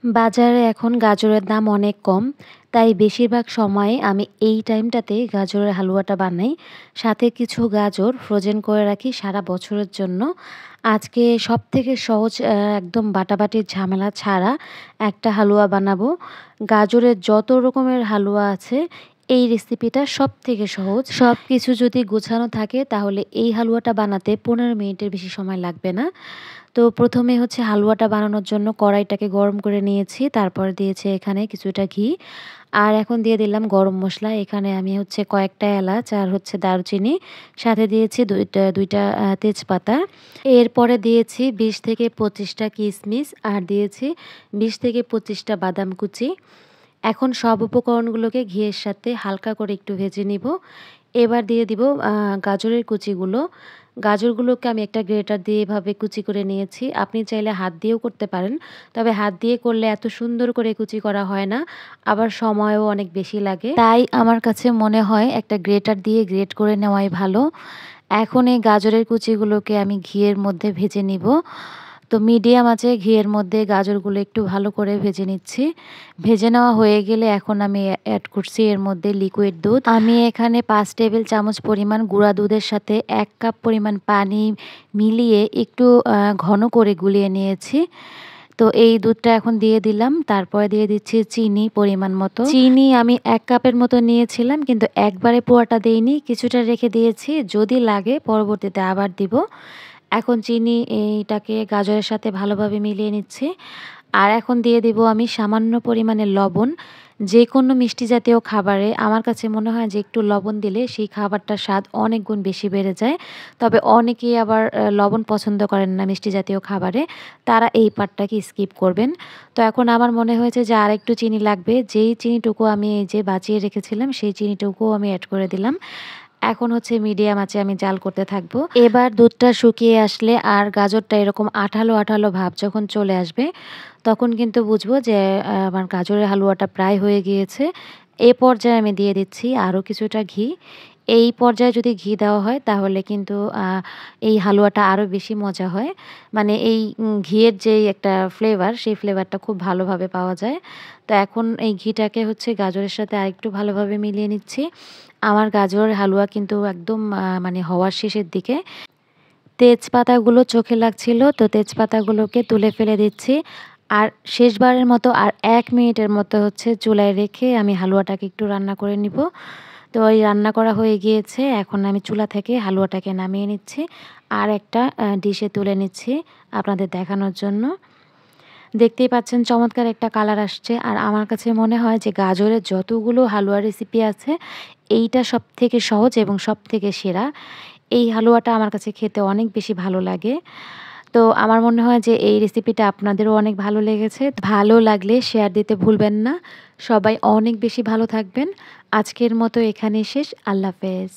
বাজারে এখন গাজরের দাম অনেক কম। তাই বেশিরভাগ সময়ে আমি এই টাইমটাতে গাজরের হালুয়াটা বানাই। সাথে কিছু গাজর ফ্রোজেন করে রাখি সারা বছরের জন্য। আজকে সবথেকে সহজ একদম বাটাবাটির ঝামেলা ছাড়া একটা হালুয়া বানাবো। গাজরের যত রকমের হালুয়া আছে, এই রেসিপিটা সবথেকে সহজ। সবকিছু যদি গোছানো থাকে তাহলে এই হালুয়াটা বানাতে 15 মিনিটের বেশি সময় লাগবে না। তো প্রথমে হচ্ছে হালুয়াটা বানানোর জন্য কড়াইটাকে গরম করে নিয়েছি। তারপর দিয়েছি এখানে কিছুটা ঘি। আর এখন দিয়ে দিলাম গরম মসলা। এখানে আমি হচ্ছে কয়েকটা এলাচ আর হচ্ছে দারুচিনি, সাথে দিয়েছি ২টা তেজপাতা। এরপরে দিয়েছি ২০ থেকে ২৫টা কিশমিশ আর দিয়েছি ২০ থেকে ২৫টা বাদাম কুচি। এখন সব উপকরণগুলোকে ঘিয়ের সাথে হালকা করে একটু ভেজে নিব। এবার দিয়ে দিব গাজরের কুচিগুলো। গাজরগুলোকে আমি একটা গ্রেটার দিয়ে এভাবে কুচি করে নিয়েছি। আপনি চাইলে হাত দিয়েও করতে পারেন। তবে হাত দিয়ে করলে এত সুন্দর করে কুচি করা হয় না, আবার সময়ও অনেক বেশি লাগে। তাই আমার কাছে মনে হয় একটা গ্রেটার দিয়ে গ্রেট করে নেওয়াই ভালো। এখন এই গাজরের কুচিগুলোকে আমি ঘিয়ের মধ্যে ভেজে নিব। তো মিডিয়াম আঁচে ঘিয়ের মধ্যে গাজরগুলো একটু ভালো করে ভেজে নিচ্ছি। ভেজে নেওয়া হয়ে গেলে এখন আমি অ্যাড করছি এর মধ্যে লিকুইড দুধ। আমি এখানে ৫ টেবিল চামচ পরিমাণ গুঁড়া দুধের সাথে ১ কাপ পরিমাণ পানি মিলিয়ে একটু ঘন করে গুলিয়ে নিয়েছি। তো এই দুধটা এখন দিয়ে দিলাম। তারপরে দিয়ে দিচ্ছি চিনি পরিমাণ মতো। চিনি আমি ১ কাপের মতো নিয়েছিলাম, কিন্তু একবারে পুরাটা দেইনি, কিছুটা রেখে দিয়েছি। যদি লাগে পরবর্তীতে আবার দিব। এখন চিনি এইটাকে গাজরের সাথে ভালোভাবে মিলিয়ে নিচ্ছি। আর এখন দিয়ে দিব আমি সামান্য পরিমাণে লবণ। যেকোনো মিষ্টি জাতীয় খাবারে আমার কাছে মনে হয় যে একটু লবণ দিলে সেই খাবারটার স্বাদ অনেক গুণ বেশি বেড়ে যায়। তবে অনেকেই আবার লবণ পছন্দ করেন না মিষ্টি জাতীয় খাবারে, তারা এই পার্টটাকে স্কিপ করবেন। তো এখন আমার মনে হয়েছে যে আরেকটু চিনি লাগবে। যেই চিনিটুকু আমি এই যে বাঁচিয়ে রেখেছিলাম সেই চিনিটুকুও আমি অ্যাড করে দিলাম। এখন হচ্ছে মিডিয়াম আঁচে আমি জাল করতে থাকবো। এবার দুধটা শুকিয়ে আসলে আর গাজরটা এরকম আঠালো আঠালো ভাব যখন চলে আসবে, তখন কিন্তু বুঝবো যে আমার গাজরের হালুয়াটা প্রায় হয়ে গিয়েছে। এ পর্যায়ে আমি দিয়ে দিচ্ছি আরও কিছুটা ঘি। এই পর্যায়ে যদি ঘি দেওয়া হয় তাহলে কিন্তু এই হালুয়াটা আরও বেশি মজা হয়। মানে এই ঘিয়ের যেই একটা ফ্লেভার, সেই ফ্লেভারটা খুব ভালোভাবে পাওয়া যায়। তো এখন এই ঘিটাকে হচ্ছে গাজরের সাথে আরেকটু ভালোভাবে মিলিয়ে নিচ্ছি। আমার গাজরের হালুয়া কিন্তু একদম মানে হওয়ার শেষের দিকে। তেজপাতাগুলো চোখে লাগছিল, তো তেজপাতাগুলোকে তুলে ফেলে দিচ্ছি। আর শেষবারের মতো আর ১ মিনিটের মতো হচ্ছে চুলায় রেখে আমি হালুয়াটাকে একটু রান্না করে নিব। তো এই রান্না করা হয়ে গিয়েছে। এখন আমি চুলা থেকে হালুয়াটাকে নামিয়ে নিচ্ছি। আর একটা ডিশে তুলে নিচ্ছি আপনাদের দেখানোর জন্য। দেখতেই পাচ্ছেন চমৎকার একটা কালার আসছে। আর আমার কাছে মনে হয় যে গাজরের যতগুলো হালুয়া রেসিপি আছে, এইটা সবথেকে সহজ এবং সবথেকে সেরা। এই হালুয়াটা আমার কাছে খেতে অনেক বেশি ভালো লাগে। তো আমার মনে হয় যে এই রেসিপিটা আপনাদেরও অনেক ভালো লেগেছে। ভালো লাগলে শেয়ার দিতে ভুলবেন না। সবাই অনেক বেশি ভালো থাকবেন। আজকের মতো এখানেই শেষ। আল্লাহ হাফেজ।